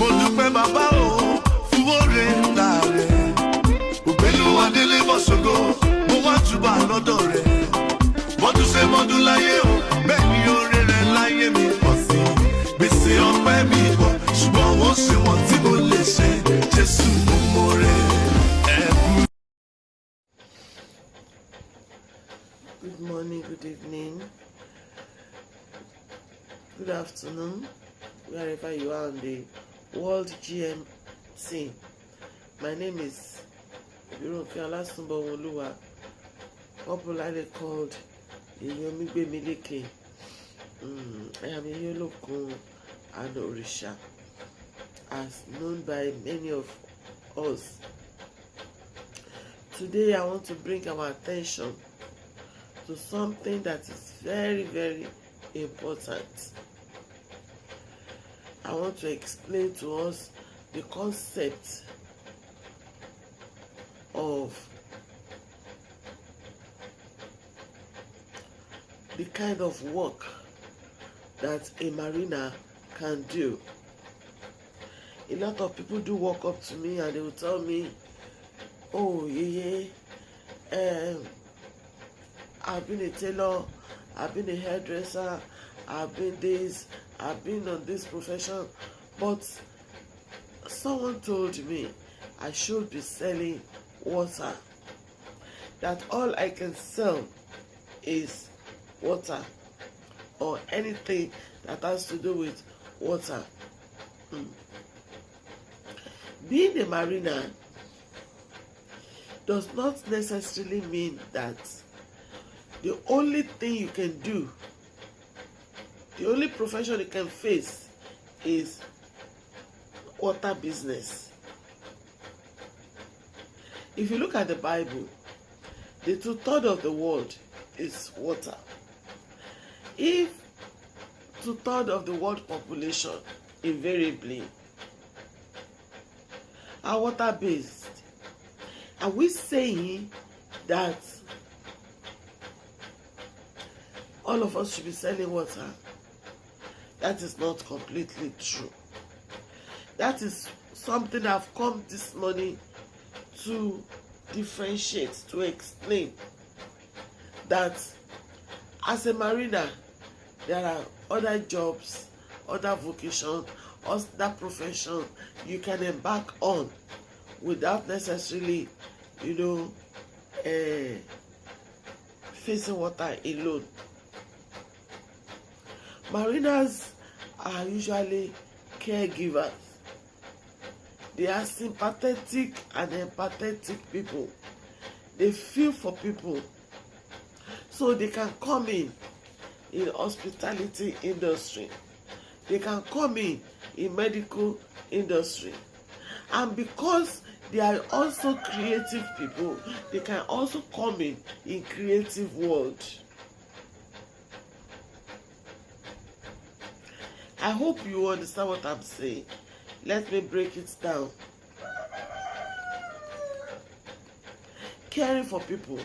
mo dúpẹ́ bàbá o fún oore ńlá rẹ̀. Ògbénu adélé bọ́sọ̀gọ́ mo wá júbà lọ́dọ̀ rẹ̀. Bọ́dún ṣe mọ́dún láyé o bẹ́ẹ̀ ni oore rẹ̀ láyé mi pọ̀ sí. Gbèsè ọpẹ́ mi pọ̀ ṣùgbọ́n wọ́n ṣe wọ́n tí mo lè ṣe. Jésù mo mọ̀ rẹ̀ ẹ̀kú. Good morning, good evening, good afternoon, wherever you are on the World GMT. My name is Ibironke Olasunbowoluwa, popularly called Iyomigbemileke. I am Iyolokun and Orisha, as known by many of us. Today I want to bring our attention to something that is very, very important. I want to explain to us the concept of the kind of work that a mariner can do. A lot of people do walk up to me and they will tell me, oh, I've been a tailor, I've been a hairdresser, I've been this, I've been on this profession, but someone told me I should be selling water, that all I can sell is water or anything that has to do with water. Being a mariner does not necessarily mean that the only thing you can do, the only profession you can face is water business. If you look at the Bible, the 2/3 of the world is water. If 2/3 of the world population invariably are water-based, are we saying that all of us should be selling water? That is not completely true. That is something I've come this morning to differentiate, to explain, that as a mariner, there are other jobs, other vocations, other professions you can embark on without necessarily, facing water alone. Mariners are usually caregivers. They are sympathetic and empathetic people. They feel for people. So they can come in hospitality industry. They can come in medical industry. And because they are also creative people, they can also come in creative world. I hope you understand what I'm saying. Let me break it down. Caring for people,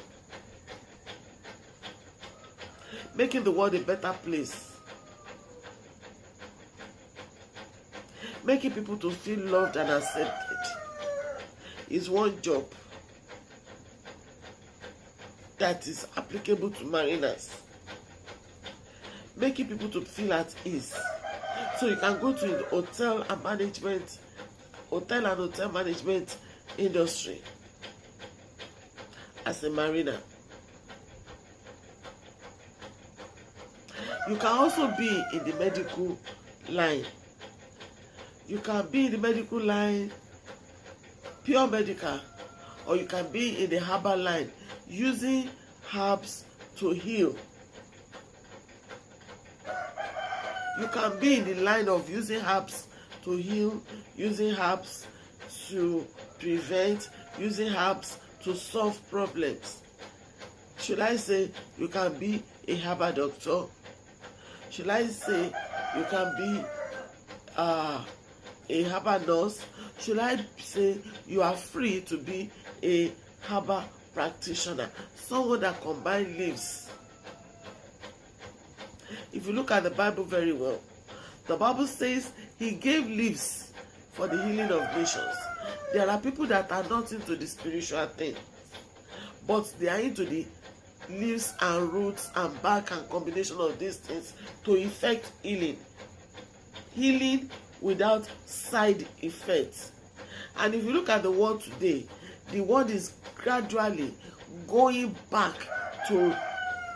making the world a better place, making people to feel loved and accepted is one job that is applicable to mariners. Making people to feel at ease. So you can go to the hotel and hotel management industry as a mariner. You can also be in the medical line. You can be in the medical line, pure medical, or you can be in the herbal line, using herbs to heal. You can be in the line of using herbs to heal, using herbs to prevent, using herbs to solve problems. Should I say you can be a herbal doctor? Should I say you can be a herbal nurse? Should I say you are free to be a herbal practitioner? Someone that combines leaves. If you look at the Bible very well, the Bible says he gave leaves for the healing of nations. There are people that are not into the spiritual thing, but they are into the leaves and roots and bark and combination of these things to effect healing. Healing without side effects. And if you look at the world today, the world is gradually going back to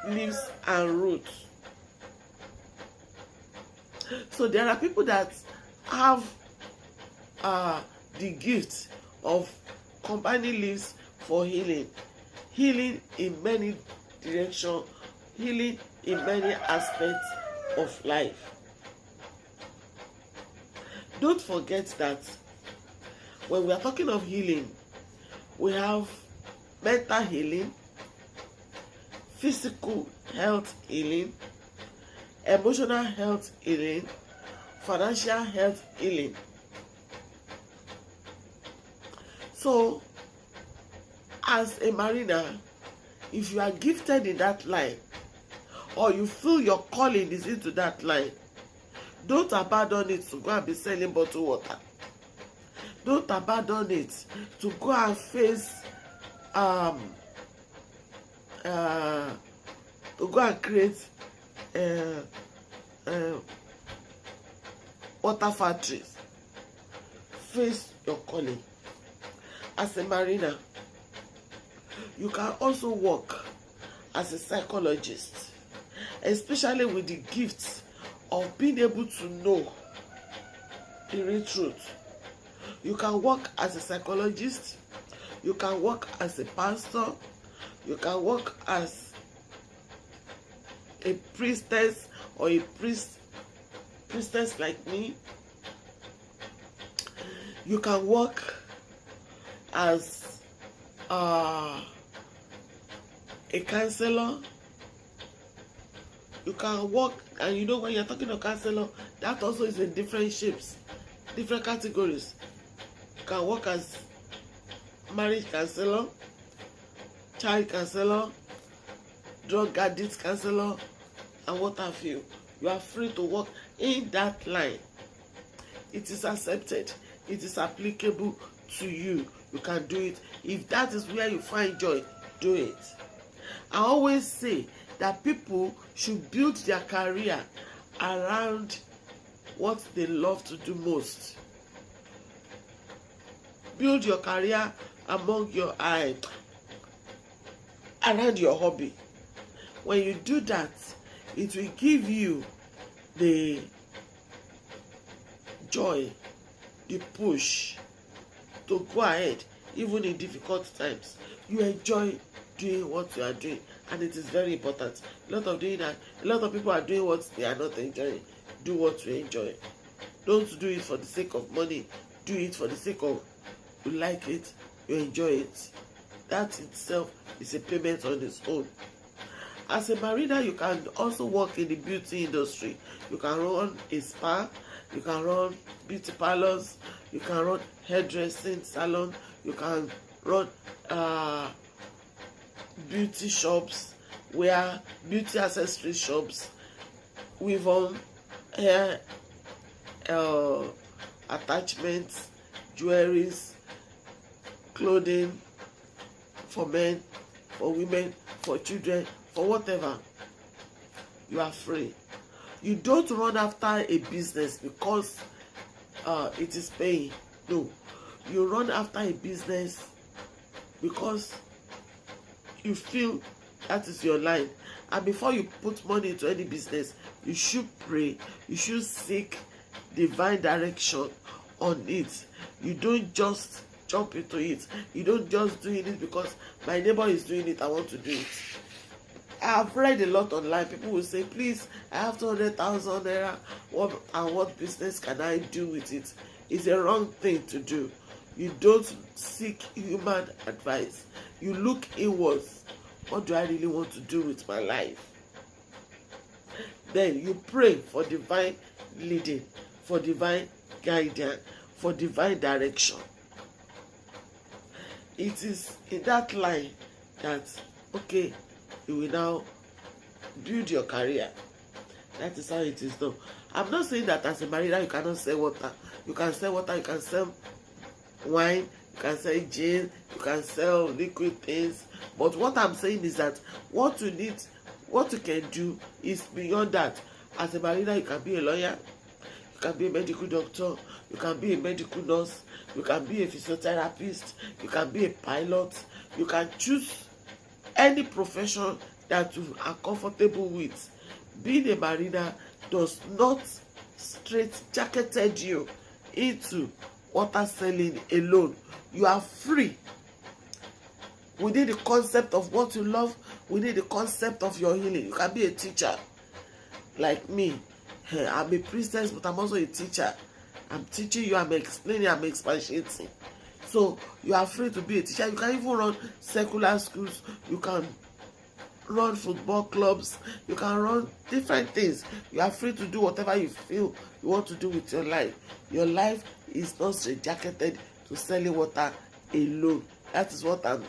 leaves and roots. So there are people that have the gift of combining leaves for healing. Healing in many directions, healing in many aspects of life. Don't forget that when we are talking of healing, we have mental healing, physical health healing, emotional health healing, financial health healing. So, as a mariner, if you are gifted in that line, or you feel your calling is into that line, don't abandon it to go and be selling bottled water. Don't abandon it to go and face to go and create water factories. Face your calling. As a mariner, you can also work as a psychologist, especially with the gifts of being able to know the real truth. You can work as a psychologist, you can work as a pastor, you can work as a priestess or a priestess like me. You can work as a counselor. You can work, and you know when you're talking of counselor, that also is in different shapes, different categories. You can work as marriage counselor, child counselor, drug addict counselor, and what have you. You are free to work in that line. It is accepted. It is applicable to you. You can do it. If that is where you find joy, do it. I always say that people should build their career around what they love to do most. Build your career around your hobby. When you do that, it will give you the joy, the push to go ahead even in difficult times. You enjoy doing what you are doing, and it is very important. A lot of people are doing what they are not enjoying. Do what you enjoy. Don't do it for the sake of money. Do it for the sake of you like it, you enjoy it. That itself is a payment on its own. As a mariner, you can also work in the beauty industry. You can run a spa, you can run beauty parlors, you can run hairdressing salon, you can run beauty shops, where beauty accessory shops, weave on hair attachments, jewelries, clothing for men, for women, for children, for whatever. You are free. You don't run after a business because it is paying. No, you run after a business because you feel that is your line. And before you put money into any business, you should pray, you should seek divine direction on it. You don't just jump into it. You don't just do it because my neighbor is doing it, I want to do it. I have read a lot online. People will say, please, I have 200,000 naira. What business can I do with it? It's a wrong thing to do. You don't seek human advice. You look inwards. What do I really want to do with my life? Then you pray for divine leading, for divine guidance, for divine direction. It is in that line that, okay, you will now build your career. That is how it is done. I'm not saying that as a mariner you cannot sell water. You can sell water, you can sell wine, you can sell gin, you can sell liquid things. But what I'm saying is that what you can do is beyond that. As a marina, you can be a lawyer, you can be a medical doctor, you can be a medical nurse, you can be a physiotherapist, you can be a pilot. You can choose any profession that you are comfortable with. Being a marina does not straight-jacketed you into water selling alone. You are free within the concept of what you love, within the concept of your healing. You can be a teacher like me. I'm a priestess, but I'm also a teacher. I'm teaching you, I'm explaining, I'm expatiating. So you are free to be a teacher. You can even run secular schools. You can run football clubs. You can run different things. You are free to do whatever you feel you want to do with your life. Your life is not straight-jacketed to selling water alone. That is what I'm